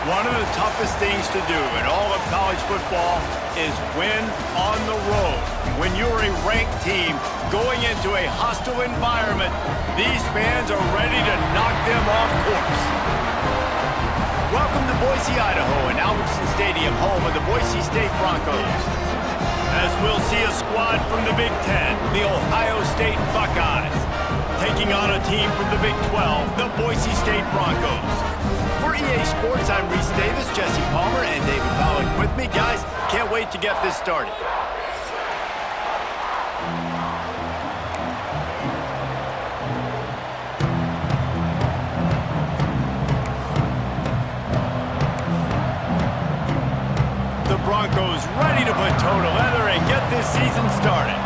One of the toughest things to do in all of college football is win on the road. When you're a ranked team going into a hostile environment, these fans are ready to knock them off course. Welcome to Boise, Idaho, and Albertson Stadium, home of the Boise State Broncos. As we'll see a squad from the Big Ten, the Ohio State Buckeyes, taking on a team from the Big 12, the Boise State Broncos. For EA Sports, I'm Reese Davis, Jesse Palmer, and David Pollack with me. Guys, can't wait to get this started. The Broncos ready to put toe to leather and get this season started.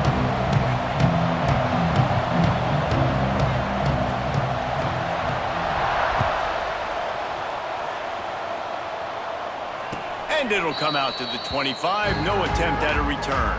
And it'll come out to the 25. No attempt at a return.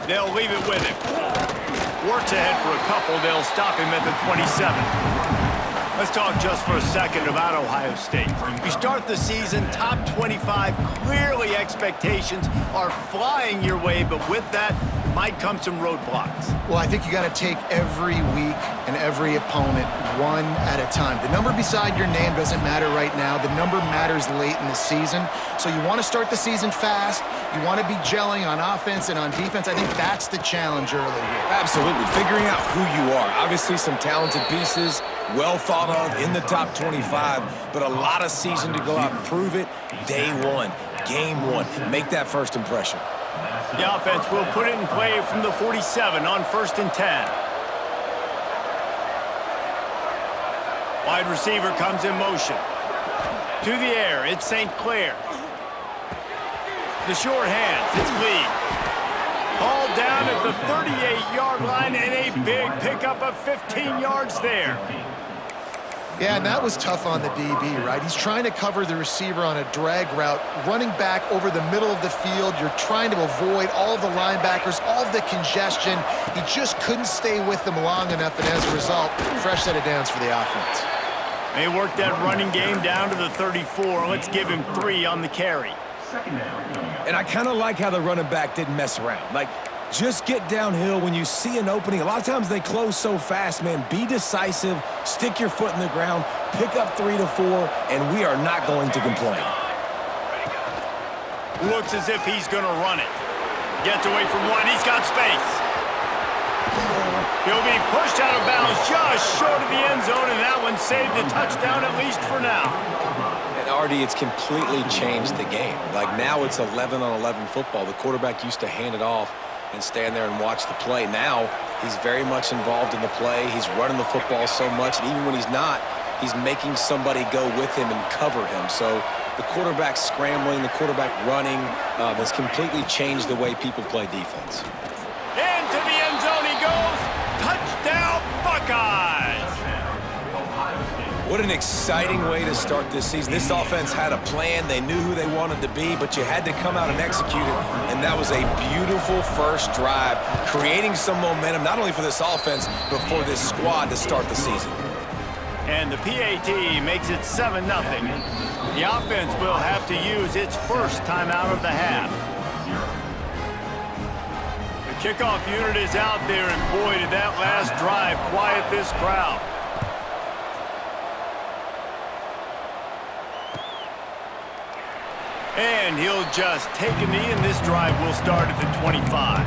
They'll leave it with him. Works ahead for a couple. They'll stop him at the 27. Let's talk just for a second about Ohio State. You start the season top 25. Clearly expectations are flying your way, but with that, might come some roadblocks. Well, I think you got to take every week and every opponent one at a time. The number beside your name doesn't matter right now. The number matters late in the season. So you want to start the season fast. You want to be gelling on offense and on defense. I think that's the challenge early here. Absolutely. Figuring out who you are. Obviously some talented pieces, well thought of in the top 25, but a lot of season to go out and prove it. Day one, game one. Make that first impression. The offense will put it in play from the 47 on 1st and 10. Wide receiver comes in motion. To the air, it's St. Clair. The short hands, it's Lee. Hauled down at the 38-yard line and a big pickup of 15 yards there. Yeah, and that was tough on the DB, right? He's trying to cover the receiver on a drag route, running back over the middle of the field. You're trying to avoid all of the linebackers, all of the congestion. He just couldn't stay with them long enough, and as a result, fresh set of downs for the offense. They worked that running game down to the 34. Let's give him 3 on the carry. And I kind of like how the running back didn't mess around. Like, just get downhill when you see an opening. A lot of times they close so fast, man. Be decisive, stick your foot in the ground, pick up 3 to 4, and we are not going to complain. Looks as if he's going to run it. Gets away from one. He's got space. He'll be pushed out of bounds just short of the end zone, and that one saved a touchdown at least for now. And Artie, it's completely changed the game. Like, now it's 11-on-11 football. The quarterback used to hand it off and stand there and watch the play. Now he's very much involved in the play. He's running the football so much, and even when he's not, he's making somebody go with him and cover him. So the quarterback scrambling, the quarterback running has completely changed the way people play defense. Into the end zone he goes. Touchdown, Buckeyes! What an exciting way to start this season. This offense had a plan. They knew who they wanted to be, but you had to come out and execute it, and that was a beautiful first drive, creating some momentum, not only for this offense, but for this squad to start the season. And the PAT makes it 7-0. The offense will have to use its first timeout of the half. The kickoff unit is out there, and boy, did that last drive quiet this crowd. And he'll just take a knee, and this drive will start at the 25.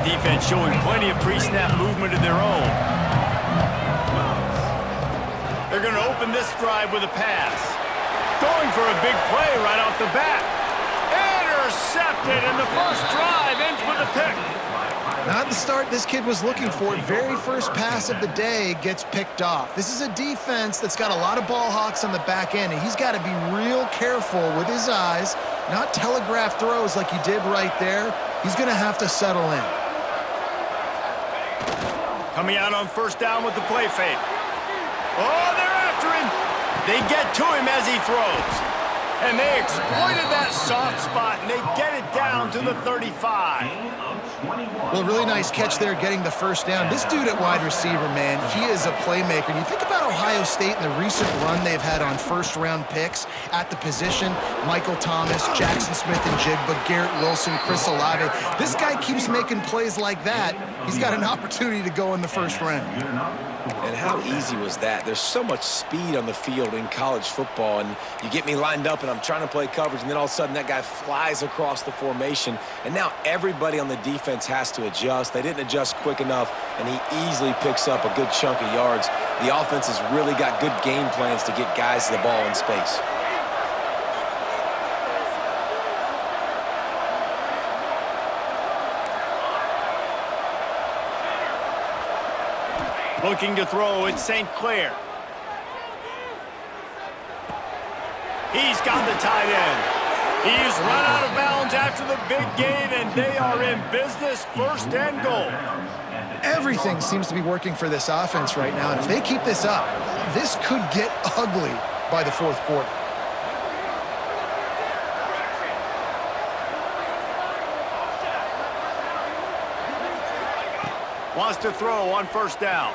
Defense showing plenty of pre-snap movement of their own. They're going to open this drive with a pass. Going for a big play right off the bat. Intercepted, and the first drive ends with a pick. Not the start this kid was looking for. Very first pass of the day gets picked off. This is a defense that's got a lot of ball hawks on the back end, and he's got to be real careful with his eyes, not telegraph throws like he did right there. He's going to have to settle in. Coming out on first down with the play fake. Oh, they're after him. They get to him as he throws. And they exploited that soft spot, and they get it down to the 35. Well, really nice catch there getting the first down. This dude at wide receiver, man, he is a playmaker. And you think about Ohio State and the recent run they've had on first-round picks at the position. Michael Thomas, Jackson Smith-Njigba, Garrett Wilson, Chris Olave. This guy keeps making plays like that. He's got an opportunity to go in the first round. And how easy was that? There's so much speed on the field in college football, and you get me lined up and I'm trying to play coverage, and then all of a sudden that guy flies across the formation, and now everybody on the defense has to adjust. They didn't adjust quick enough, and he easily picks up a good chunk of yards. The offense has really got good game plans to get guys the ball in space. Looking to throw, it's St. Clair. He's got the tight end. He's run out of bounds after the big gain, and they are in business, first and goal. Everything seems to be working for this offense right now, and if they keep this up, this could get ugly by the fourth quarter. Wants to throw on first down.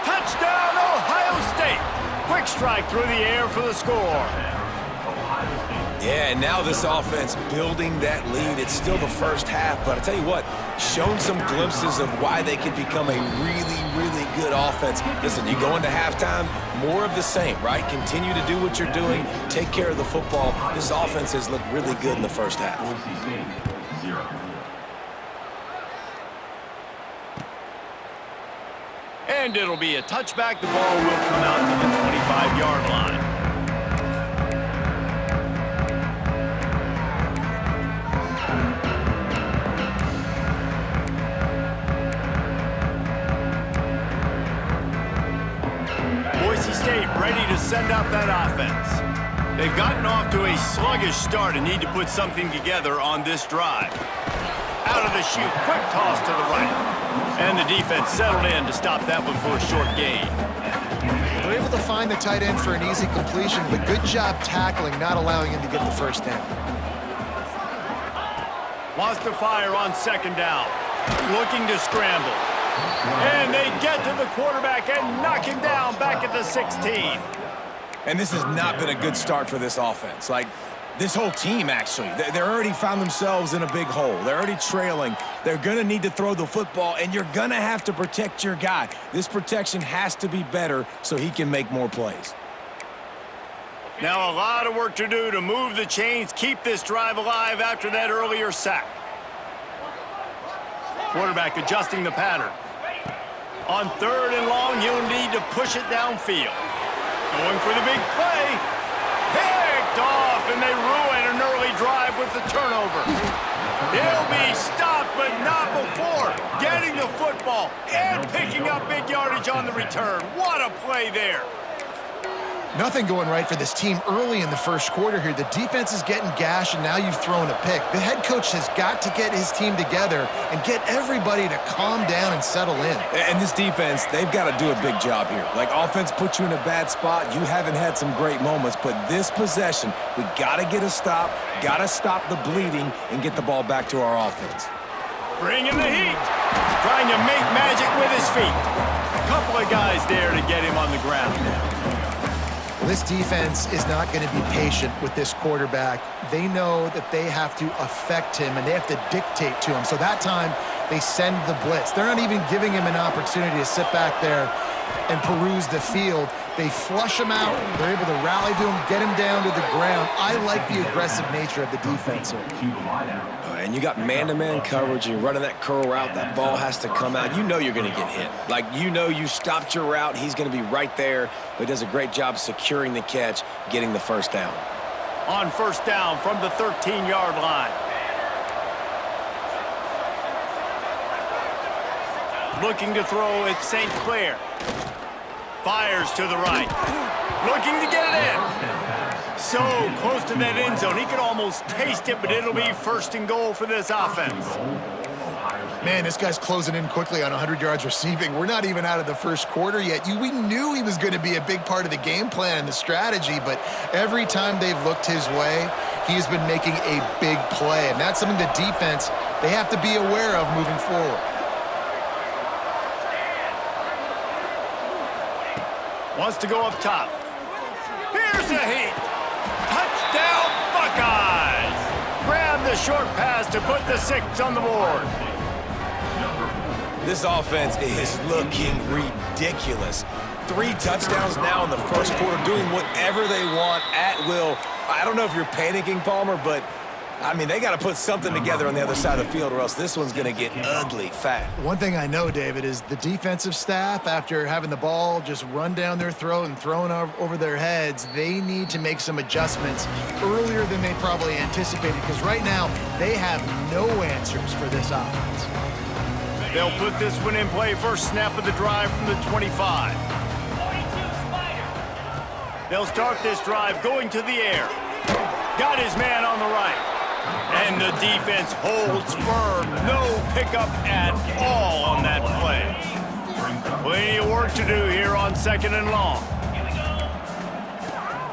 Touchdown, Ohio State. Quick strike through the air for the score. Yeah, and now this offense building that lead. It's still the first half, but I tell you what, shown some glimpses of why they could become a really, really good offense. Listen, you go into halftime, more of the same, right? Continue to do what you're doing, take care of the football. This offense has looked really good in the first half. And it'll be a touchback. The ball will come out to the 25-yard line. Boise State ready to send out that offense. They've gotten off to a sluggish start and need to put something together on this drive. Out of the chute, quick toss to the right. And the defense settled in to stop that one for a short gain. They're able to find the tight end for an easy completion, but good job tackling, not allowing him to get the first down. Wants to fire on second down. Looking to scramble. And they get to the quarterback and knock him down back at the 16. And this has not been a good start for this offense. Like, this whole team, actually. They're already found themselves in a big hole. They're already trailing. They're going to need to throw the football, and you're going to have to protect your guy. This protection has to be better so he can make more plays. Now a lot of work to do to move the chains, keep this drive alive after that earlier sack. Quarterback adjusting the pattern. On 3rd and long, you'll need to push it downfield. Going for the big play. Picked off, and they ruin an early drive with the turnover. He'll be stopped, but not before getting the football and picking up big yardage on the return. What a play there. Nothing going right for this team early in the first quarter here. The defense is getting gashed, and now you've thrown a pick. The head coach has got to get his team together and get everybody to calm down and settle in. And this defense, they've got to do a big job here. Like, offense puts you in a bad spot. You haven't had some great moments, but this possession, we got to get a stop, got to stop the bleeding, and get the ball back to our offense. Bringing the heat. Trying to make magic with his feet. A couple of guys there to get him on the ground. This defense is not going to be patient with this quarterback. They know that they have to affect him, and they have to dictate to him. So that time, they send the blitz. They're not even giving him an opportunity to sit back there and peruse the field. They flush him out. They're able to rally to him, get him down to the ground. I like the aggressive nature of the defense here. And you got man-to-man coverage, and you're running that curl route, that ball has to come out. You know you're going to get hit. Like, you know you stopped your route, he's going to be right there, but he does a great job securing the catch, getting the first down. On first down from the 13-yard line. Looking to throw at St. Clair. Fires to the right. Looking to get it in. So close to that end zone. He could almost taste it, but it'll be first and goal for this offense. Man, this guy's closing in quickly on 100 yards receiving. We're not even out of the first quarter yet. We knew he was going to be a big part of the game plan and the strategy, but every time they've looked his way, he's been making a big play, and that's something the defense, they have to be aware of moving forward. Wants to go up top. Here's a heat. Touchdown, Buckeyes! Grab the short pass to put the 6 on the board. This offense is looking ridiculous. 3 touchdowns now in the first quarter, doing whatever they want at will. I don't know if you're panicking, Palmer, but, I mean, they got to put something together on the other side of the field or else this one's going to get ugly fast. One thing I know, David, is the defensive staff, after having the ball just run down their throat and thrown over their heads, they need to make some adjustments earlier than they probably anticipated, because right now they have no answers for this offense. They'll put this one in play. First snap of the drive from the 25. They'll start this drive going to the air. Got his man on the right. And the defense holds firm. No pickup at all on that play. Plenty of work to do here on 2nd and long.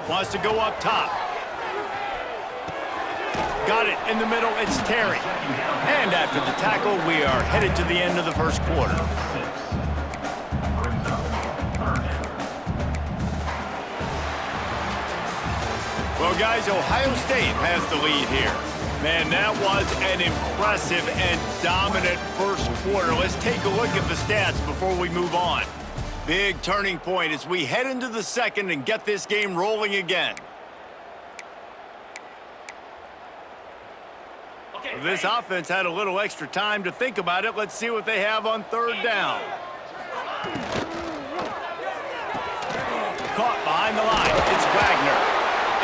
Wants to go up top. Got it in the middle. It's Terry. And after the tackle, we are headed to the end of the first quarter. Well, guys, Ohio State has the lead here. Man, that was an impressive and dominant first quarter. Let's take a look at the stats before we move on. Big turning point as we head into the second and get this game rolling again. This offense had a little extra time to think about it. Let's see what they have on third down. Caught behind the line. It's Wagner.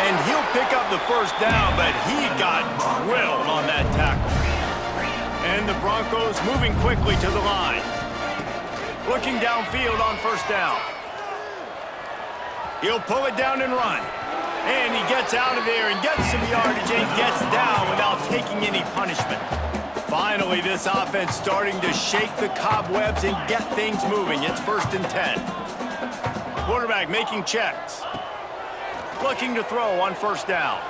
And he'll pick up the first down, but he got drilled on that tackle. And the Broncos moving quickly to the line. Looking downfield on first down. He'll pull it down and run. And he gets out of there and gets some yardage and gets down without taking any punishment. Finally, this offense starting to shake the cobwebs and get things moving. It's 1st and 10. Quarterback making checks. Looking to throw on first down.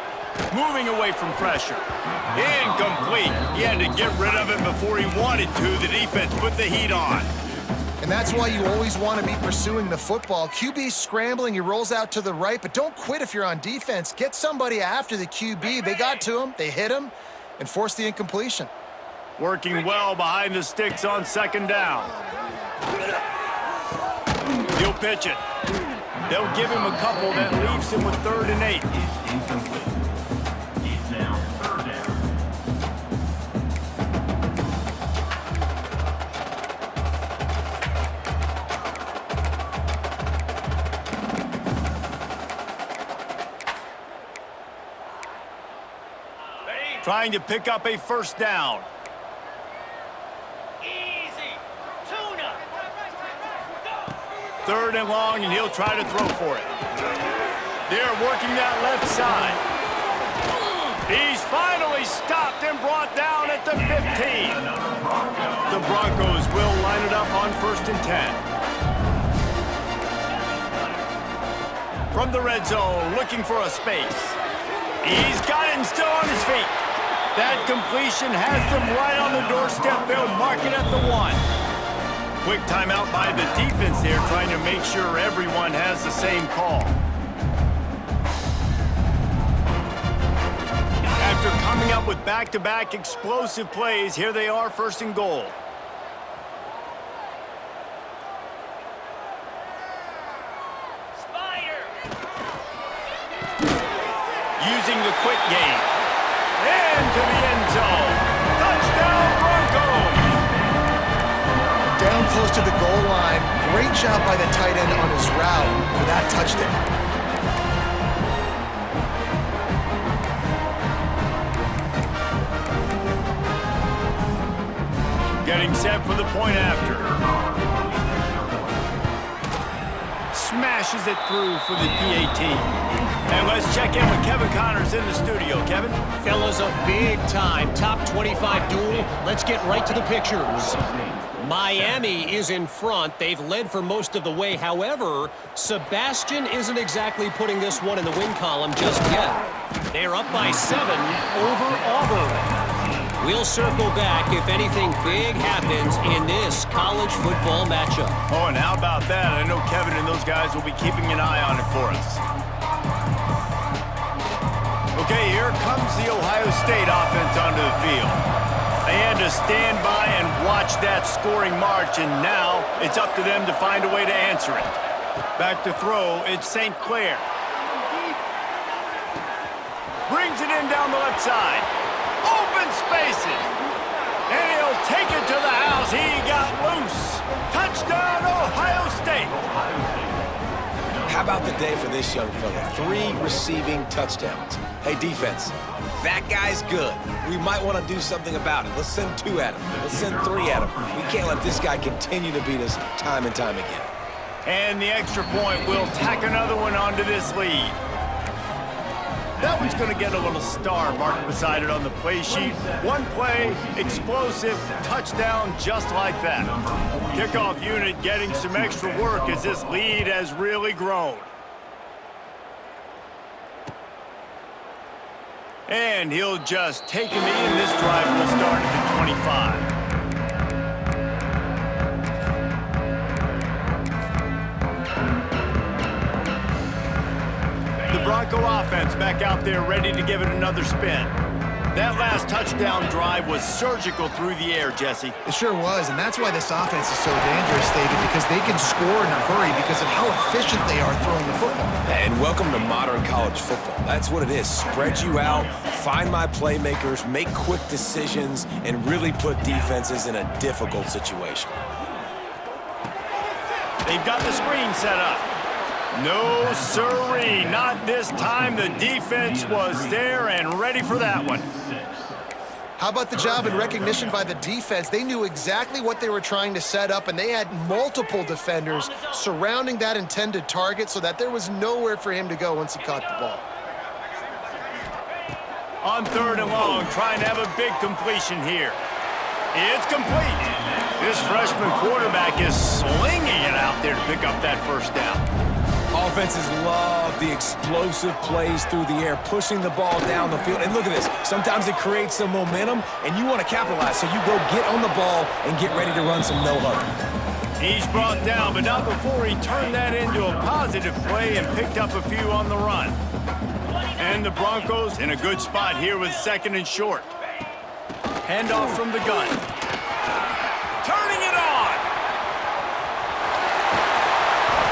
Moving away from pressure. Incomplete. He had to get rid of it before he wanted to. The defense put the heat on. And that's why you always want to be pursuing the football. QB's scrambling, he rolls out to the right, but don't quit if you're on defense. Get somebody after the QB. They got to him, they hit him, and forced the incompletion. Working well behind the sticks on second down. He'll pitch it. They'll give him a couple that leaves him with 3rd and 8. He's now 3rd down. Trying to pick up a first down. Easy. Tuna. 3rd and long, and he'll try to throw for it. They're working that left side. He's finally stopped and brought down at the 15. The Broncos will line it up on 1st and 10. From the red zone, looking for a space. He's got it and still on his feet. That completion has them right on the doorstep. They'll mark it at the 1. Quick timeout by the defense there, trying to make sure everyone has the same call. After coming up with back-to-back explosive plays, here they are, 1st and goal. Spider. Using the quick game. Into the end zone. Touchdown, Broncos! Down close to the goal line. Great job by the tight end on his route for that touchdown. Getting set for the point after. Smashes it through for the PAT. And let's check in with Kevin Connors in the studio. Kevin? Fellas, a big-time top 25 duel. Let's get right to the pictures. Miami is in front. They've led for most of the way. However, Sebastian isn't exactly putting this one in the win column just yet. They're up by 7 over Auburn. We'll circle back if anything big happens in this college football matchup. Oh, and how about that? I know Kevin and those guys will be keeping an eye on it for us. Okay, here comes the Ohio State offense onto the field. They had to stand by and watch that scoring march, and now it's up to them to find a way to answer it. Back to throw, it's St. Clair. Brings it in down the left side. Open spaces. And he'll take it to the house. He got loose. Touchdown, Ohio State. How about the day for this young fella? 3 receiving touchdowns. Hey, defense, that guy's good. We might want to do something about it. Let's send 2 at him. Let's send 3 at him. We can't let this guy continue to beat us time and time again. And the extra point will tack another one onto this lead. That one's going to get a little star marked beside it on the play sheet. One play, explosive, touchdown just like that. Kickoff unit getting some extra work as this lead has really grown. And he'll just take him in. This drive will start at the 25. Bronco offense back out there ready to give it another spin. That last touchdown drive was surgical through the air, Jesse. It sure was, and that's why this offense is so dangerous, David, because they can score in a hurry because of how efficient they are throwing the football. And welcome to modern college football. That's what it is. Spread you out, find my playmakers, make quick decisions, and really put defenses in a difficult situation. They've got the screen set up. No siree, not this time. The defense was there and ready for that one. How about the job and recognition by the defense? They knew exactly what they were trying to set up, and they had multiple defenders surrounding that intended target so that there was nowhere for him to go once he caught the ball. On 3rd and long, trying to have a big completion here. It's complete. This freshman quarterback is slinging it out there to pick up that first down. Offenses love the explosive plays through the air, pushing the ball down the field. And look at this. Sometimes it creates some momentum, and you want to capitalize. So you go get on the ball and get ready to run some no-huddle. He's brought down, but not before he turned that into a positive play and picked up a few on the run. And the Broncos in a good spot here with 2nd and short. Handoff from the gun. Turning it on.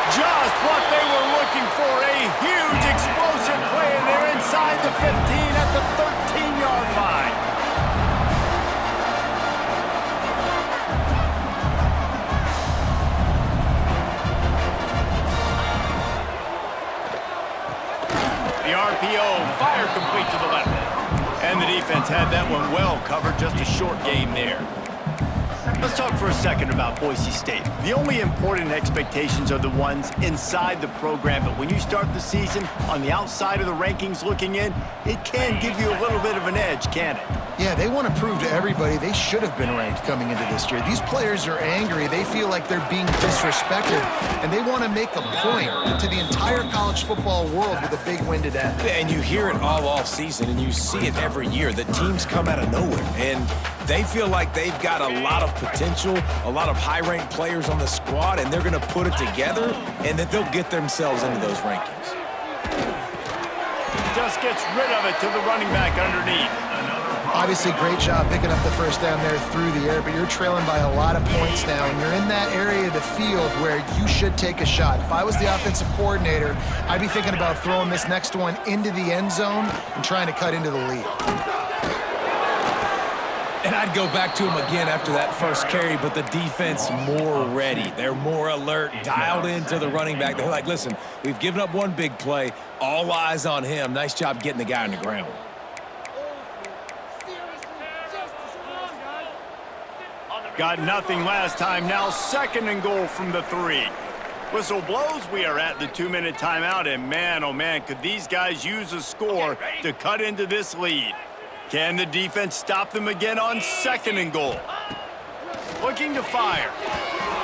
Just what they were looking for, a huge explosive play, and they're inside the 15 at the 13-yard line. The RPO, fire complete to the left. And the defense had that one well covered, just a short game there. Let's talk for a second about Boise State. The only important expectations are the ones inside the program, but when you start the season on the outside of the rankings looking in, it can give you a little bit of an edge, can it? Yeah, they want to prove to everybody they should have been ranked coming into this year. These players are angry. They feel like they're being disrespected, and they want to make a point to the entire college football world with a big win today. And you hear it all off season, and you see it every year. The teams come out of nowhere, and they feel like they've got a lot of potential, a lot of high-ranked players on the squad, and they're going to put it together, and that they'll get themselves into those rankings. Just gets rid of it to the running back underneath. Obviously, great job picking up the first down there through the air, but you're trailing by a lot of points now, and you're in that area of the field where you should take a shot. If I was the offensive coordinator, I'd be thinking about throwing this next one into the end zone and trying to cut into the lead. And I'd go back to him again after that first carry, but the defense more ready. They're more alert, dialed into the running back. They're like, listen, we've given up one big play. All eyes on him. Nice job getting the guy on the ground. Got nothing last time. Now 2nd and goal from the 3. Whistle blows. We are at the 2-minute timeout, and man, oh man, could these guys use a score to cut into this lead. Can the defense stop them again on 2nd and goal? Looking to fire.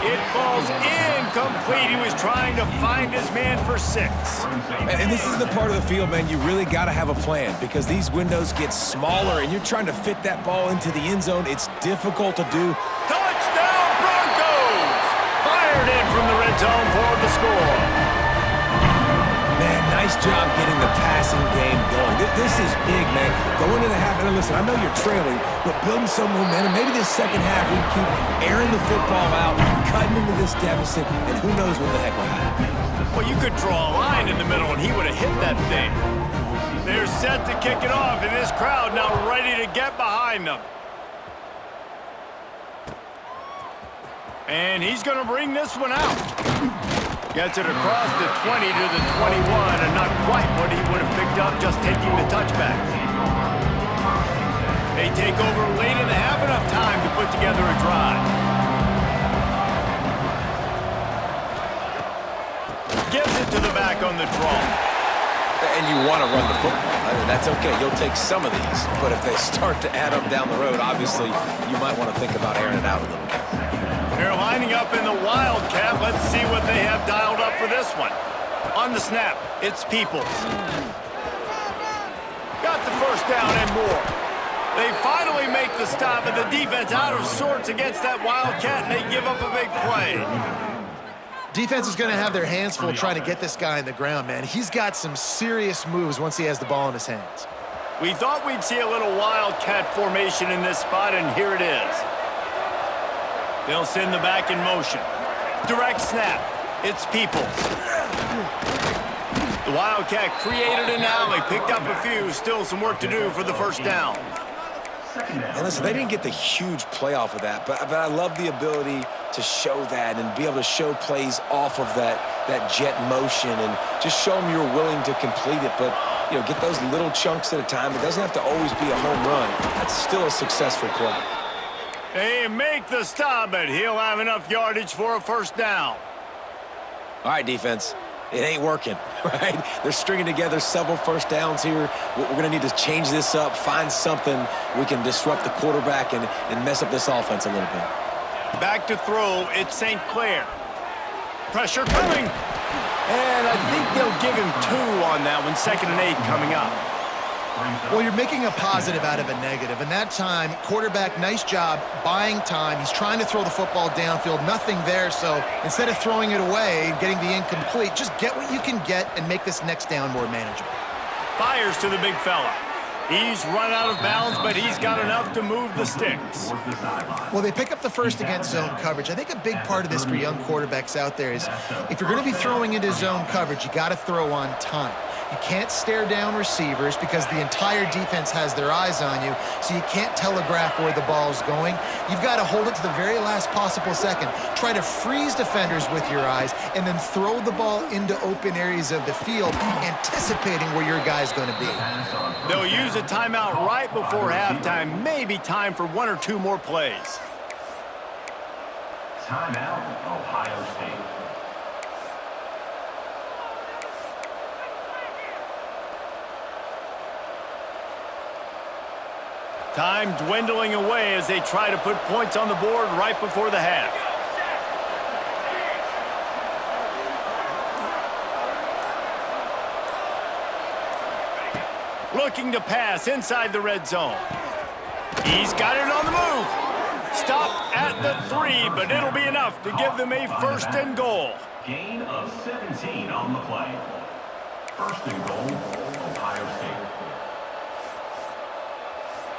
It falls incomplete. He was trying to find his man for 6. And this is the part of the field, man, you really got to have a plan because these windows get smaller and you're trying to fit that ball into the end zone. It's difficult to do. Touchdown, Broncos! Fired in from the red zone for the score. Man, nice job getting the passing game going. This is big, man. Going into the half, and listen, I know you're trailing, but building some momentum. Maybe this second half we can keep airing the football out, cutting into this deficit, and who knows what the heck will happen. Well, you could draw a line in the middle, and he would have hit that thing. They're set to kick it off, and this crowd now ready to get behind them. And he's going to bring this one out. Gets it across the 20 to the 21, and not quite what he would have picked up just taking the touchback. They take over late in the half, enough time to put together a drive. Gives it to the back on the draw. And you want to run the football. I mean, that's okay. You'll take some of these. But if they start to add up down the road, obviously, you might want to think about airing it out a little bit. They're lining up in the Wildcat. Let's see what they have dialed up for this one. On the snap, it's Peoples. Got the first down and more. They finally make the stop, and the defense out of sorts against that Wildcat, and they give up a big play. Defense is going to have their hands full trying to get this guy in the ground, man. He's got some serious moves once he has the ball in his hands. We thought we'd see a little wildcat formation in this spot, and here it is. They'll send the back in motion. Direct snap. It's Peoples. The Wildcat created an alley, picked up a few, still some work to do for the first down. And listen, they didn't get the huge play off of that, but I love the ability to show that and be able to show plays off of that jet motion and just show them you're willing to complete it. But, you know, get those little chunks at a time. It doesn't have to always be a home run. That's still a successful play. They make the stop, but he'll have enough yardage for a first down. All right, defense. It ain't working, right? They're stringing together several first downs here. We're going to need to change this up, find something we can disrupt the quarterback and mess up this offense a little bit. Back to throw, it's St. Clair. Pressure coming. And I think they'll give him 2 on that one, 2nd and 8 coming up. Well, you're making a positive out of a negative. And that time, quarterback, nice job buying time. He's trying to throw the football downfield. Nothing there, so instead of throwing it away, getting the incomplete, just get what you can get and make this next down more manageable. Fires to the big fella. He's run out of bounds, but he's got enough to move the sticks. Well, they pick up the first against zone coverage. I think a big part of this for young quarterbacks out there is if you're going to be throwing into zone coverage, you got to throw on time. You can't stare down receivers because the entire defense has their eyes on you, so you can't telegraph where the ball's going. You've got to hold it to the very last possible second. Try to freeze defenders with your eyes and then throw the ball into open areas of the field, anticipating where your guy's going to be. They'll use a timeout right before halftime, maybe time for 1 or 2 more plays. Timeout, Ohio State. Time dwindling away as they try to put points on the board right before the half. Looking to pass inside the red zone. He's got it on the move. Stopped at the 3, but it'll be enough to give them a 1st and goal. Gain of 17 on the play. 1st and goal, Ohio State.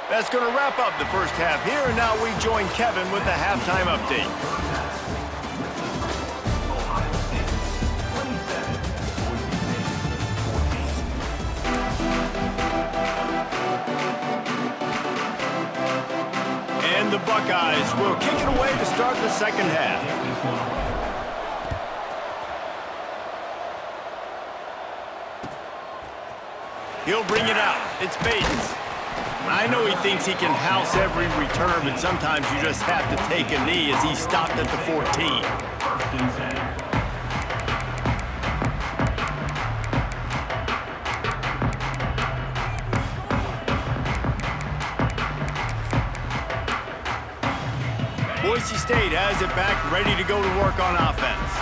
That's going to wrap up the first half here, and now we join Kevin with the halftime update. Ohio State, 27, Boise State, 14. And the Buckeyes will kick it away to start the second half. He'll bring it out. It's Bates. I know he thinks he can house every return, but sometimes you just have to take a knee as he stopped at the 14. 1st and 10. Boise State has it back, ready to go to work on offense.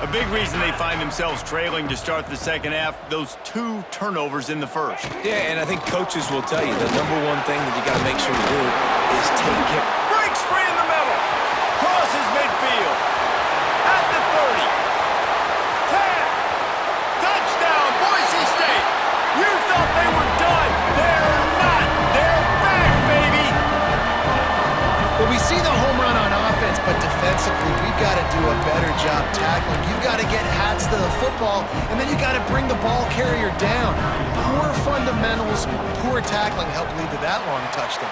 A big reason they find themselves trailing to start the second half, those 2 turnovers in the first. Yeah, and I think coaches will tell you the number one thing that you got to make sure to do is take care. Breaks free in the middle. Crosses midfield. At the 30. 10. Touchdown, Boise State. You thought they were done. They're not. They're back, baby. Well, we see the home run on offense, but defensively, we've got to do a better job tackling. You've got to get hats to the football, and then you got to bring the ball carrier down. Poor fundamentals, poor tackling helped lead to that long touchdown.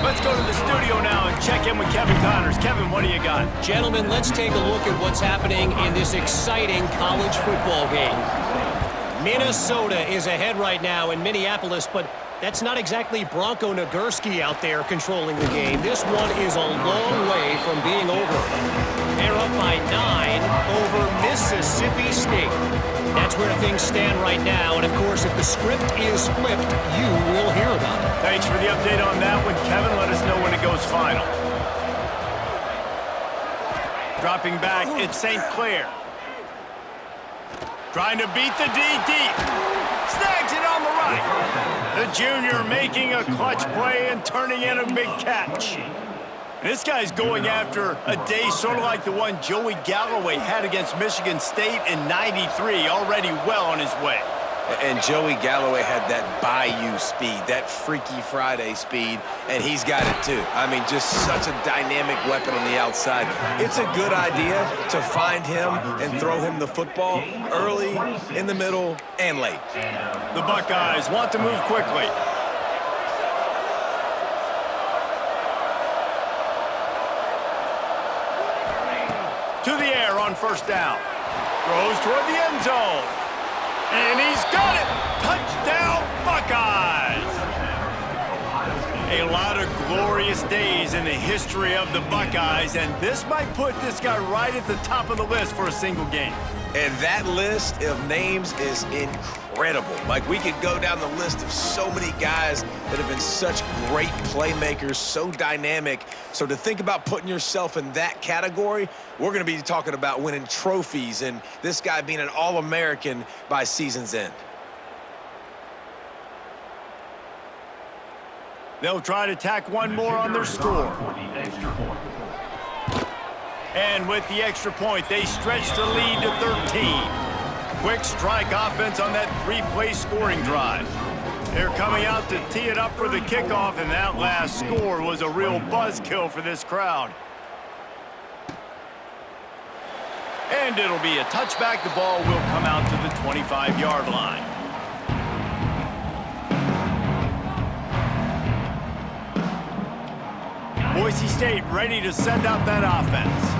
Let's go to the studio now and check in with Kevin Connors. Kevin, what do you got? Gentlemen, let's take a look at what's happening in this exciting college football game. Minnesota is ahead right now in Minneapolis, but that's not exactly Bronco Nagurski out there controlling the game. This one is a long way from being over. They're up by 9 over Mississippi State. That's where things stand right now, and of course, if the script is flipped, you will hear about it. Thanks for the update on that one, Kevin. Let us know when it goes final. Dropping back, it's St. Clair. Trying to beat the D deep. Snags it on the right. The junior making a clutch play and turning in a big catch. This guy's going after a day sort of like the one Joey Galloway had against Michigan State in '93, already well on his way. And Joey Galloway had that Bayou speed, that Freaky Friday speed, and he's got it too. I mean, just such a dynamic weapon on the outside. It's a good idea to find him and throw him the football early, in the middle, and late. The Buckeyes want to move quickly. To the air on first down. Throws toward the end zone. And he's got it! Touchdown, Buckeyes! A lot of glorious days in the history of the Buckeyes, and this might put this guy right at the top of the list for a single game. And that list of names is incredible. Like, we could go down the list of so many guys that have been such great playmakers, so dynamic. So to think about putting yourself in that category, we're going to be talking about winning trophies and this guy being an All-American by season's end. They'll try to tack one more on their score. And with the extra point, they stretch the lead to 13. Quick strike offense on that three-play scoring drive. They're coming out to tee it up for the kickoff, and that last score was a real buzzkill for this crowd. And it'll be a touchback. The ball will come out to the 25-yard line. Boise State ready to send out that offense.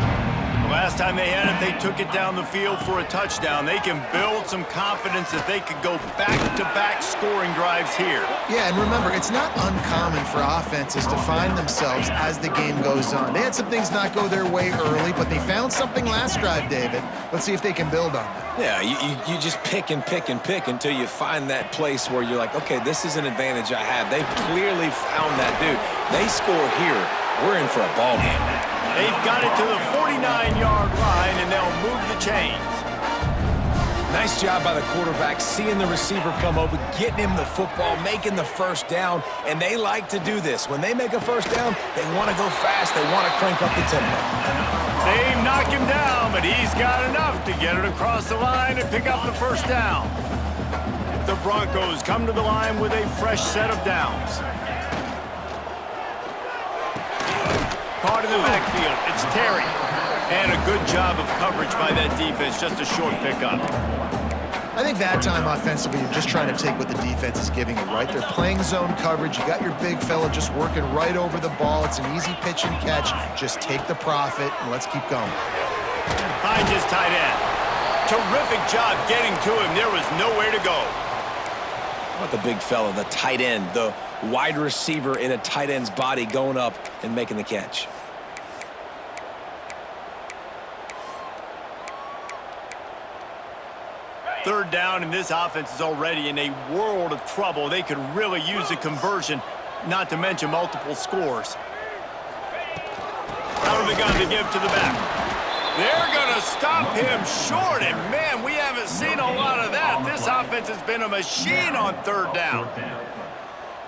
The last time they had it, they took it down the field for a touchdown. They can build some confidence that they could go back-to-back scoring drives here. Yeah, and remember, it's not uncommon for offenses to find themselves as the game goes on. They had some things not go their way early, but they found something last drive, David. Let's see if they can build on that. Yeah, you just pick and pick and pick until you find that place where you're like, okay, this is an advantage I have. They've clearly found that dude. They score here, we're in for a ball game. They've got it to the 49-yard line, and they'll move the chains. Nice job by the quarterback, seeing the receiver come over, getting him the football, making the first down, and they like to do this. When they make a first down, they want to go fast. They want to crank up the tempo. They knock him down, but he's got enough to get it across the line and pick up the first down. The Broncos come to the line with a fresh set of downs. Caught in the backfield, it's Terry. And a good job of coverage by that defense, just a short pickup. I think that time offensively, you're just trying to take what the defense is giving you, right? They're playing zone coverage. You got your big fella just working right over the ball. It's an easy pitch and catch. Just take the profit, and let's keep going. Finds his tight end. Terrific job getting to him. There was nowhere to go. How about the big fella, the tight end, the wide receiver in a tight end's body going up and making the catch. Third down, and this offense is already in a world of trouble. They could really use a conversion, not to mention multiple scores. Out of the gun to give to the back. They're going to stop him short, and man, we haven't seen a lot of that. This offense has been a machine on third down.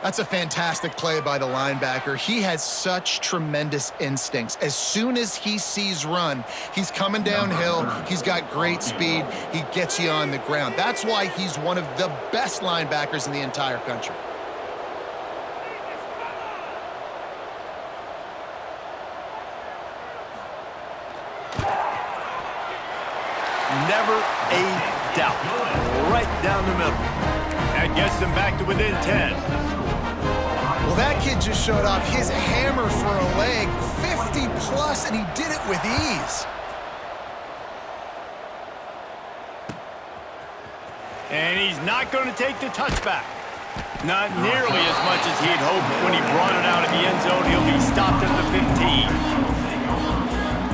That's a fantastic play by the linebacker. He has such tremendous instincts. As soon as he sees run, he's coming downhill. He's got great speed. He gets you on the ground. That's why he's one of the best linebackers in the entire country. Never a doubt. Right down the middle. That gets them back to within 10. Well, that kid just showed off his hammer for a leg, 50-plus, and he did it with ease. And he's not going to take the touchback. Not nearly as much as he'd hoped when he brought it out of the end zone. He'll be stopped at the 15.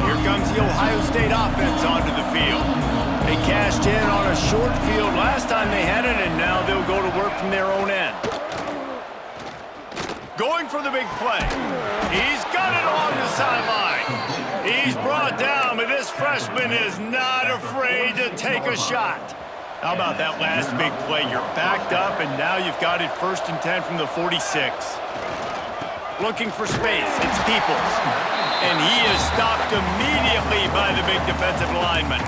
Here comes the Ohio State offense onto the field. They cashed in on a short field last time they had it, and now they'll go to work from their own end. Going for the big play. He's got it along the sideline. He's brought down, but this freshman is not afraid to take a shot. How about that last big play? You're backed up, and now you've got it 1st and 10 from the 46. Looking for space. It's Peoples. And he is stopped immediately by the big defensive lineman.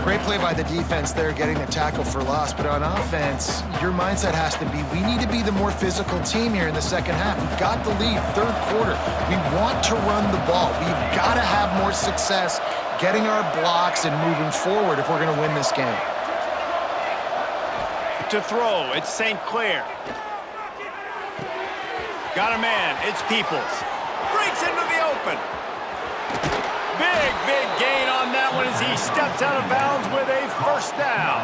Great play by the defense there, getting the tackle for loss. But on offense, your mindset has to be, we need to be the more physical team here in the second half. We've got the lead, third quarter. We want to run the ball. We've got to have more success getting our blocks and moving forward if we're going to win this game. To throw, it's St. Clair. Got a man, it's Peoples. Breaks into the open. Big gain on that one as he steps out of bounds with a first down.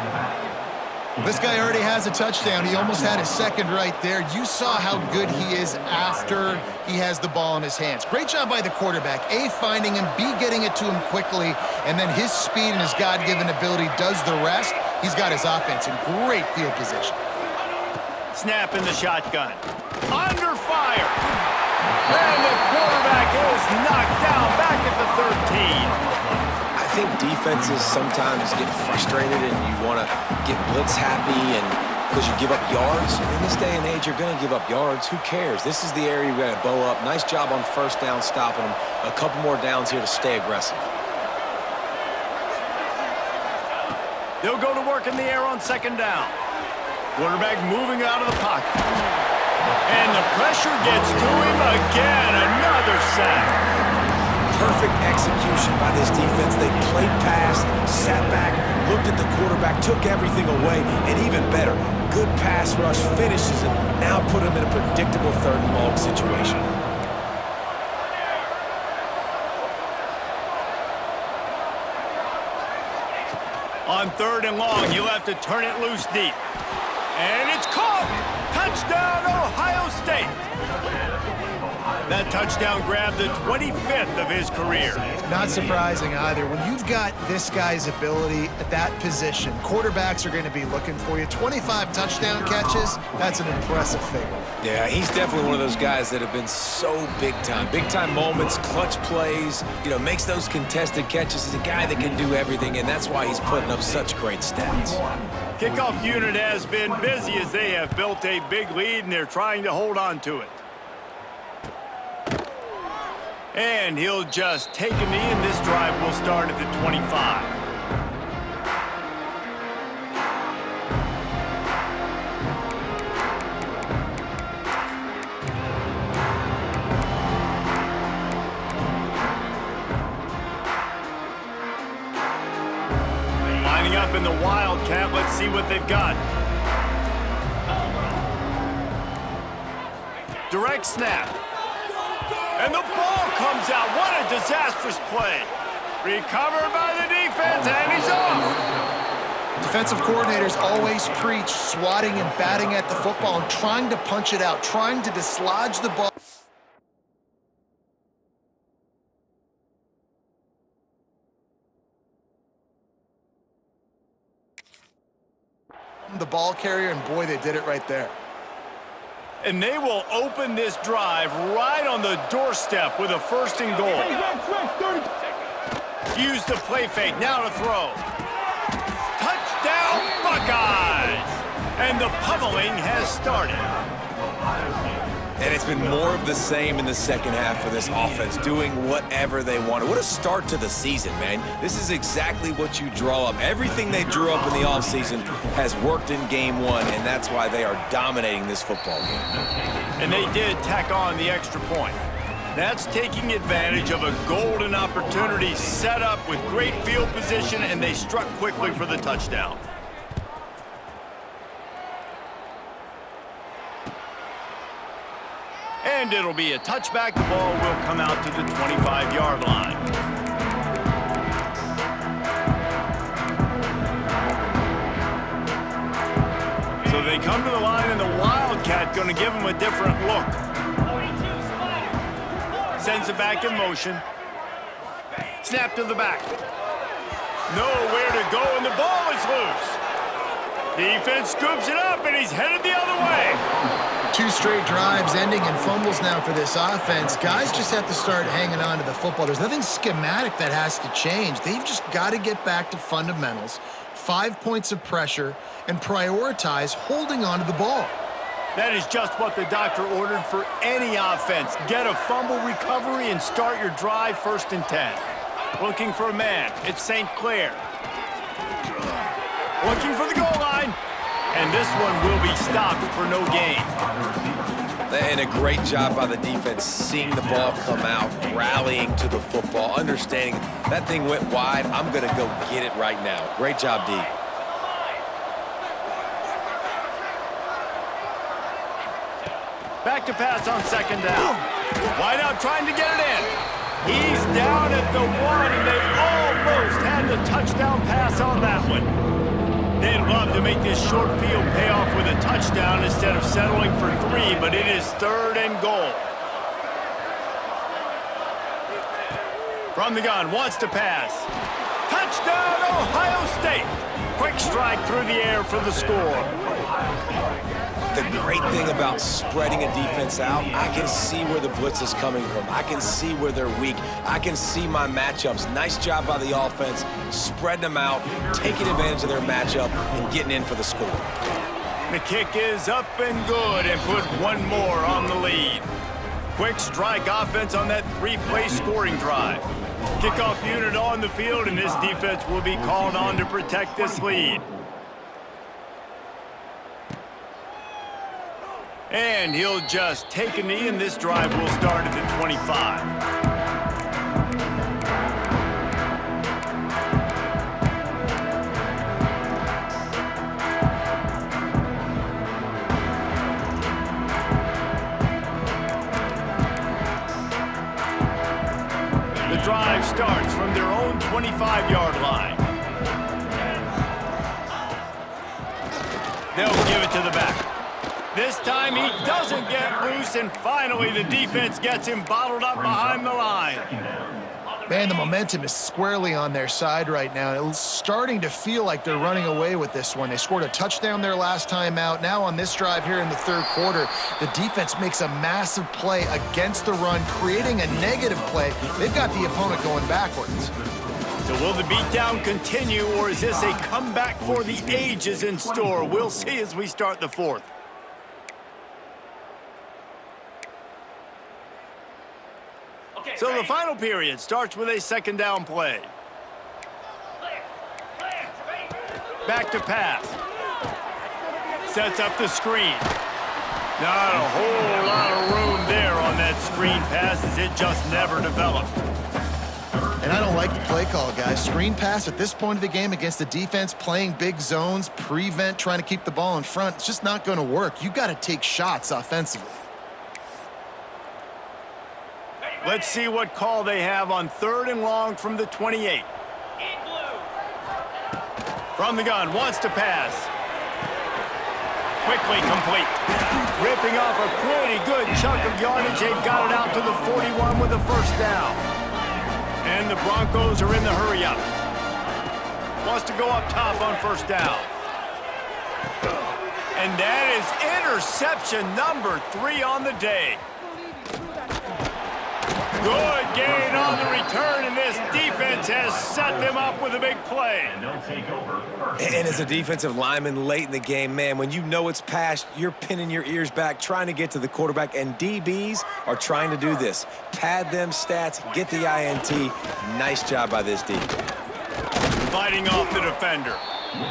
This guy already has a touchdown. He almost had his second right there. You saw how good he is after he has the ball in his hands. Great job by the quarterback. A, finding him, B, getting it to him quickly, and then his speed and his God-given ability does the rest. He's got his offense in great field position. Snap in the shotgun. Under fire. And the quarterback is knocked down back at the 13. I think defenses sometimes get frustrated and you want to get blitz happy and because you give up yards. In this day and age, you're going to give up yards. Who cares? This is the area we've got to bow up. Nice job on first down stopping them. A couple more downs here to stay aggressive. They'll go to work in the air on second down. Quarterback moving out of the pocket. And the pressure gets to him again. Another sack. Perfect execution by this defense. They played pass, sat back, looked at the quarterback, took everything away, and even better, good pass rush, finishes it, now put him in a predictable third and long situation. On third and long, you'll have to turn it loose deep. And it's caught! Touchdown, Ohio State! That touchdown grabbed the 25th of his career. Not surprising either. When you've got this guy's ability at that position, quarterbacks are going to be looking for you. 25 touchdown catches, that's an impressive figure. Yeah, he's definitely one of those guys that have been so big time. Big time moments, clutch plays, makes those contested catches. He's a guy that can do everything, and that's why he's putting up such great stats. Kickoff unit has been busy as they have built a big lead, and they're trying to hold on to it. And he'll just take a knee, and this drive will start at the 25. Lining up in the Wildcat, let's see what they've got. Direct snap. And the ball comes out. What a disastrous play. Recovered by the defense, and he's off. Defensive coordinators always preach swatting and batting at the football and trying to punch it out, trying to dislodge the ball. The ball carrier, and boy, they did it right there. And they will open this drive right on the doorstep with a first and goal. Use the play fake, now to throw. Touchdown, Buckeyes! And the pummeling has started. And it's been more of the same in the second half for this offense, doing whatever they wanted. What a start to the season, man. This is exactly what you draw up. Everything they drew up in the offseason has worked in game one, and that's why they are dominating this football game. And they did tack on the extra point. That's taking advantage of a golden opportunity set up with great field position, and they struck quickly for the touchdown. And it'll be a touchback. The ball will come out to the 25-yard line. So they come to the line, and the Wildcat going to give them a different look. Sends it back in motion. Snap to the back. Nowhere to go, and the ball is loose. Defense scoops it up, and he's headed the other way. 2 straight drives ending in fumbles now for this offense. Guys just have to start hanging on to the football. There's nothing schematic that has to change. They've just got to get back to fundamentals, 5 points of pressure, and prioritize holding on to the ball. That is just what the doctor ordered for any offense. Get a fumble recovery and start your drive 1st and 10. Looking for a man. It's St. Clair. Looking for the goal line. And this one will be stopped for no gain. And a great job by the defense, seeing the ball come out, rallying to the football, understanding that thing went wide. I'm going to go get it right now. Great job, D. Back to pass on 2nd down. Wide out trying to get it in. He's down at the 1, and they almost had the touchdown pass on that one. They'd love to make this short field pay off with a touchdown instead of settling for 3, but it is 3rd and goal. From the gun, wants to pass. Touchdown, Ohio State! Quick strike through the air for the score. The great thing about spreading a defense out, I can see where the blitz is coming from. I can see where they're weak. I can see my matchups. Nice job by the offense, spreading them out, taking advantage of their matchup, and getting in for the score. The kick is up and good, and put one more on the lead. Quick strike offense on that 3-play scoring drive. Kickoff unit on the field, and this defense will be called on to protect this lead. And he'll just take a knee, and this drive will start at the 25. The drive starts from their own 25-yard line. They'll give it to the back. This time he doesn't get loose, and finally the defense gets him bottled up behind the line. Man, the momentum is squarely on their side right now. It's starting to feel like they're running away with this one. They scored a touchdown their last time out. Now on this drive here in the 3rd quarter, the defense makes a massive play against the run, creating a negative play. They've got the opponent going backwards. So will the beatdown continue, or is this a comeback for the ages in store? We'll see as we start the 4th. So the final period starts with a 2nd down play. Back to pass. Sets up the screen. Not a whole lot of room there on that screen pass, as it just never developed. And I don't like the play call, guys. Screen pass at this point of the game against the defense, playing big zones, prevent, trying to keep the ball in front. It's just not going to work. You got to take shots offensively. Let's see what call they have on 3rd and long from the 28. From the gun, wants to pass. Quickly complete. Ripping off a pretty good chunk of yardage. They've got it out to the 41 with a 1st down. And the Broncos are in the hurry-up. Wants to go up top on 1st down. And that is interception number 3 on the day. Good gain on the return, and this defense has set them up with a big play. And as a defensive lineman late in the game, man, when you know it's past, you're pinning your ears back, trying to get to the quarterback, and DBs are trying to do this. Pad them stats, get the INT. Nice job by this D. Fighting off the defender.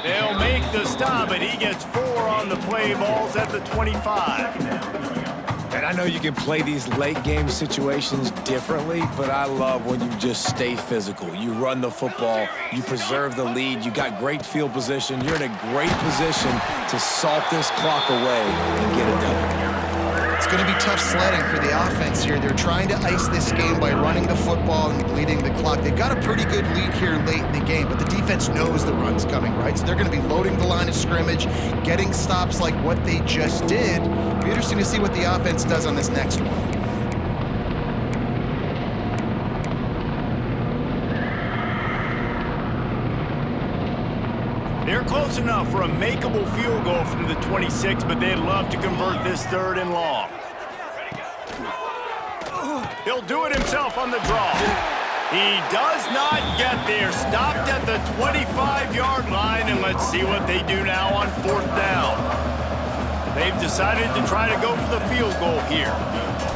They'll make the stop, and he gets 4 on the play balls at the 25. And I know you can play these late game situations differently, but I love when you just stay physical. You run the football, you preserve the lead, you got great field position, you're in a great position to salt this clock away and get a W. It's going to be tough sledding for the offense here. They're trying to ice this game by running the football and bleeding the clock. They've got a pretty good lead here late in the game, but the defense knows the run's coming, right? So they're going to be loading the line of scrimmage, getting stops like what they just did. It'll be interesting to see what the offense does on this next one. They're close enough for a makeable field goal from the 26, but they'd love to convert this 3rd and long. He'll do it himself on the draw. He does not get there. Stopped at the 25-yard line, and let's see what they do now on 4th down. They've decided to try to go for the field goal here.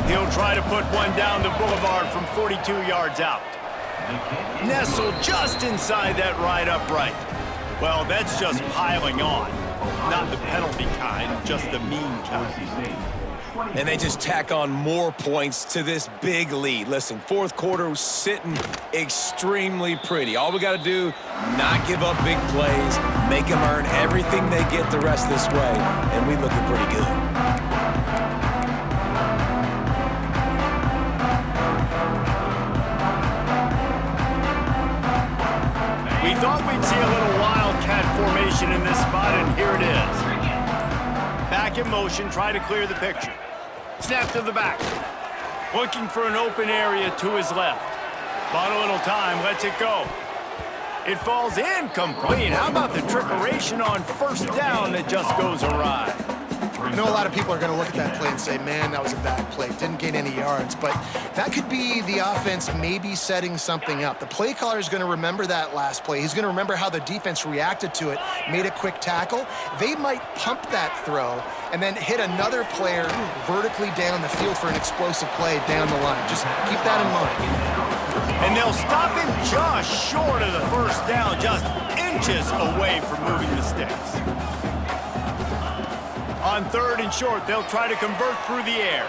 He'll try to put one down the boulevard from 42 yards out. Nestled just inside that right upright. Well, that's just piling on. Not the penalty kind, just the mean kind. And they just tack on more points to this big lead. Listen, fourth quarter was sitting extremely pretty. All we got to do, not give up big plays, make them earn everything they get the rest of this way, and we looking pretty good. We thought we'd see a little wildcat formation in this spot, and here it is. Back in motion, try to clear the picture. Snap to the back. Looking for an open area to his left. Bought a little time, lets it go. It falls incomplete. How about the trickeration on first down that just goes awry? I know a lot of people are going to look at that play and say, man, that was a bad play. Didn't gain any yards. But that could be the offense maybe setting something up. The play caller is going to remember that last play. He's going to remember how the defense reacted to it, made a quick tackle. They might pump that throw and then hit another player vertically down the field for an explosive play down the line. Just keep that in mind. And they'll stop him just short of the first down, just inches away from moving the sticks. On third and short, they'll try to convert through the air.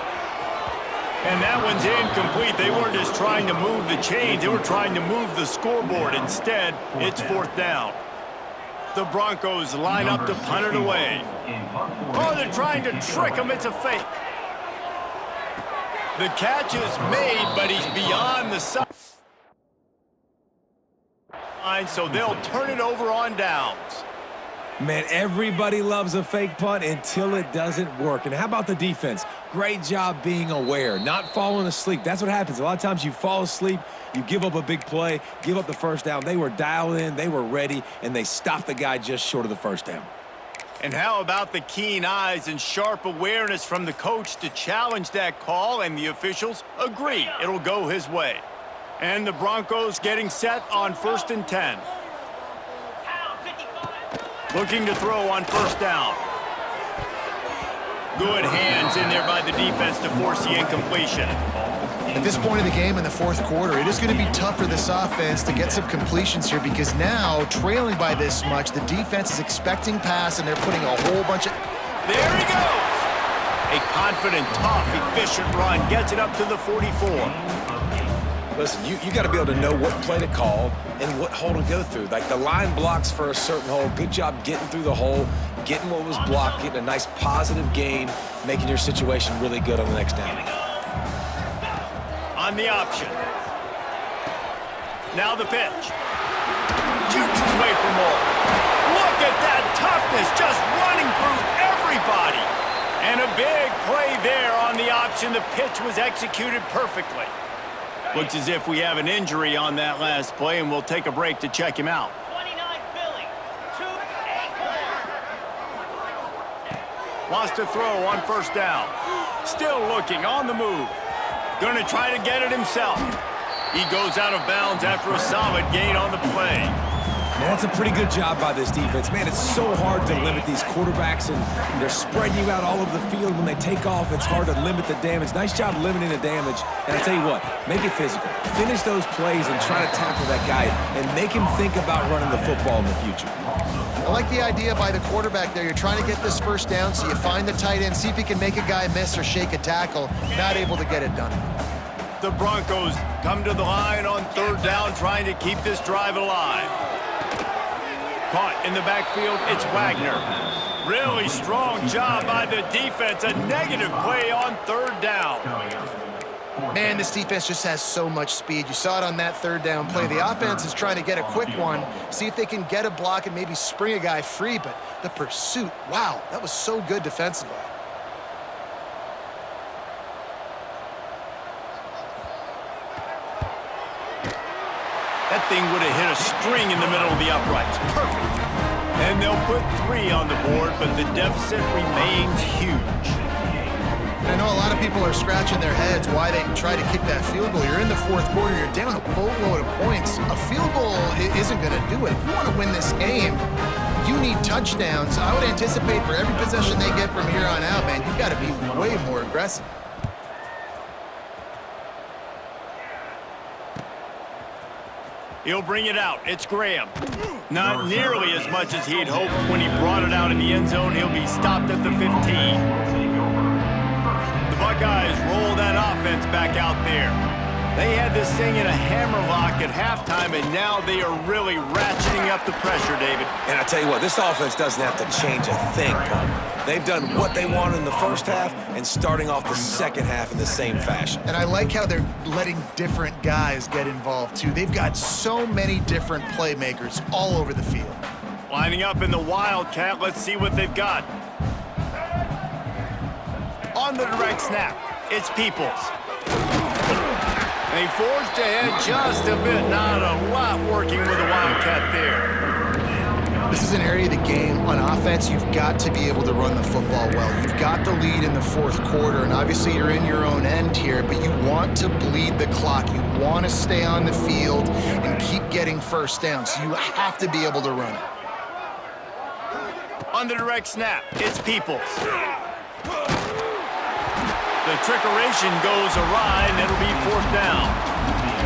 And that one's incomplete. They weren't just trying to move the chains. They were trying to move the scoreboard. Instead, it's fourth down. The Broncos line up to punt it away. Oh, they're trying to trick him. It's a fake. The catch is made, but he's beyond the sideline, so they'll turn it over on downs. Man, everybody loves a fake punt until it doesn't work. And how about the defense? Great job being aware, not falling asleep. That's what happens. A lot of times you fall asleep, you give up a big play, give up the first down. They were dialed in, they were ready, and they stopped the guy just short of the first down. And how about the keen eyes and sharp awareness from the coach to challenge that call, and the officials agree it'll go his way. And the Broncos getting set on 1st and 10. Looking to throw on first down. Good hands in there by the defense to force the incompletion. At this point of the game in the fourth quarter, it is going to be tough for this offense to get some completions here because now, trailing by this much, the defense is expecting pass and they're putting a whole bunch of... There he goes! A confident, tough, efficient run gets it up to the 44. Listen, you got to be able to know what play to call and what hole to go through. Like the line blocks for a certain hole. Good job getting through the hole, getting what was blocked, getting a nice positive gain, making your situation really good on the next down. On the option. Now the pitch. Jukes his way for more. Look at that toughness just running through everybody. And a big play there on the option. The pitch was executed perfectly. Looks as if we have an injury on that last play, and we'll take a break to check him out. 29 Philly, 2 ankle. Wants to throw on first down. Still looking, on the move. Going to try to get it himself. He goes out of bounds after a solid gain on the play. Man, that's a pretty good job by this defense. Man, it's so hard to limit these quarterbacks, and they're spreading you out all over the field. When they take off, it's hard to limit the damage. Nice job limiting the damage. And I tell you what, make it physical. Finish those plays and try to tackle that guy and make him think about running the football in the future. I like the idea by the quarterback there. You're trying to get this first down, so you find the tight end, see if he can make a guy miss or shake a tackle. Not able to get it done. The Broncos come to the line on third down, trying to keep this drive alive. Caught in the backfield, it's Wagner. Really strong job by the defense. A negative play on third down. Man, this defense just has so much speed. You saw it on that third down play. The offense is trying to get a quick one, see if they can get a block and maybe spring a guy free, but the pursuit, wow, that was so good defensively. That thing would have hit a string in the middle of the uprights. Perfect. And they'll put 3 on the board, but the deficit remains huge. I know a lot of people are scratching their heads why they try to kick that field goal. You're in the fourth quarter. You're down a boatload of points. A field goal isn't going to do it. If you want to win this game, you need touchdowns, I would anticipate for every possession they get from here on out, man, you got to be way more aggressive. He'll bring it out. It's Graham. Not nearly as much as he'd hoped when he brought it out in the end zone. He'll be stopped at the 15. The Buckeyes roll that offense back out there. They had this thing in a hammerlock at halftime, and now they are really ratcheting up the pressure, David. And I tell you what, this offense doesn't have to change a thing, Paul. They've done what they wanted in the first half and starting off the second half in the same fashion. And I like how they're letting different guys get involved, too. They've got so many different playmakers all over the field. Lining up in the Wildcat, let's see what they've got. On the direct snap, it's Peoples. They forged ahead just a bit, not a lot working with the Wildcat there. This is an area of the game on offense you've got to be able to run the football well. You've got the lead in the fourth quarter, and obviously you're in your own end here, but you want to bleed the clock. You want to stay on the field and keep getting first down, so you have to be able to run it. On the direct snap, it's Peoples. The trickeration goes awry, and it'll be fourth down.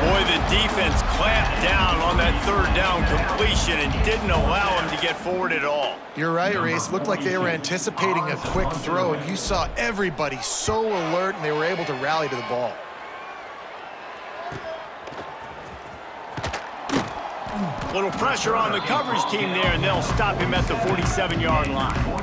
Boy, the defense clamped down on that third down completion and didn't allow him to get forward at all. You're right, Reese. Looked like they were anticipating a quick throw, and you saw everybody so alert, and they were able to rally to the ball. Little pressure on the coverage team there, and they'll stop him at the 47-yard line.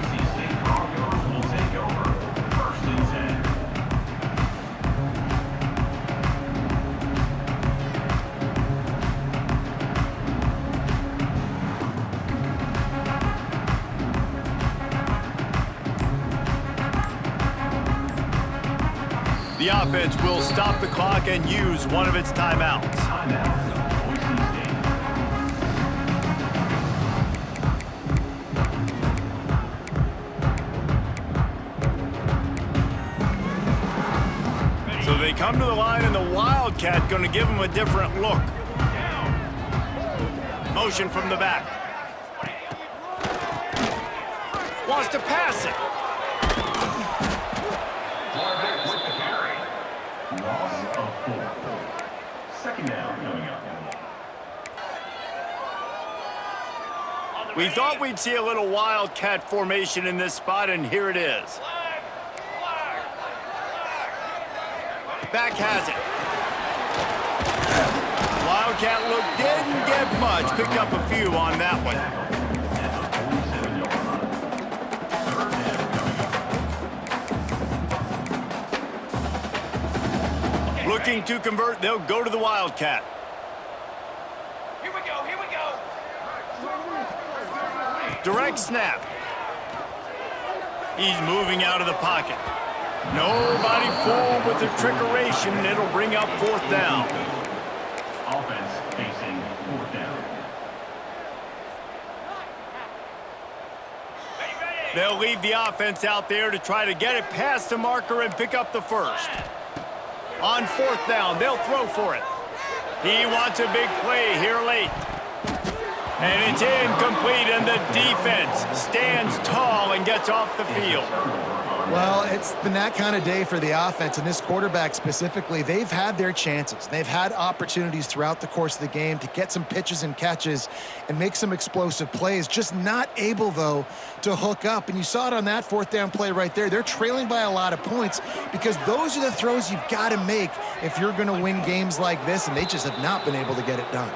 The offense will stop the clock and use one of its timeouts. So they come to the line, and the Wildcat going to give them a different look. Motion from the back. Wants to pass it. Second down coming up. We thought we'd see a little Wildcat formation in this spot, and here it is. Back has it. Wildcat look didn't get much. Picked up a few on that one. Looking to convert, they'll go to the Wildcat. Here we go, here we go. Direct snap. He's moving out of the pocket. Nobody fooled with the trickeration. It'll bring up fourth down. Offense facing fourth down. They'll leave the offense out there to try to get it past the marker and pick up the first. On fourth down, they'll throw for it. He wants a big play here late. And it's incomplete, and the defense stands tall and gets off the field. Well, it's been that kind of day for the offense, and this quarterback specifically, they've had their chances. They've had opportunities throughout the course of the game to get some pitches and catches and make some explosive plays, just not able, though, to hook up. And you saw it on that fourth down play right there. They're trailing by a lot of points because those are the throws you've got to make if you're going to win games like this, and they just have not been able to get it done.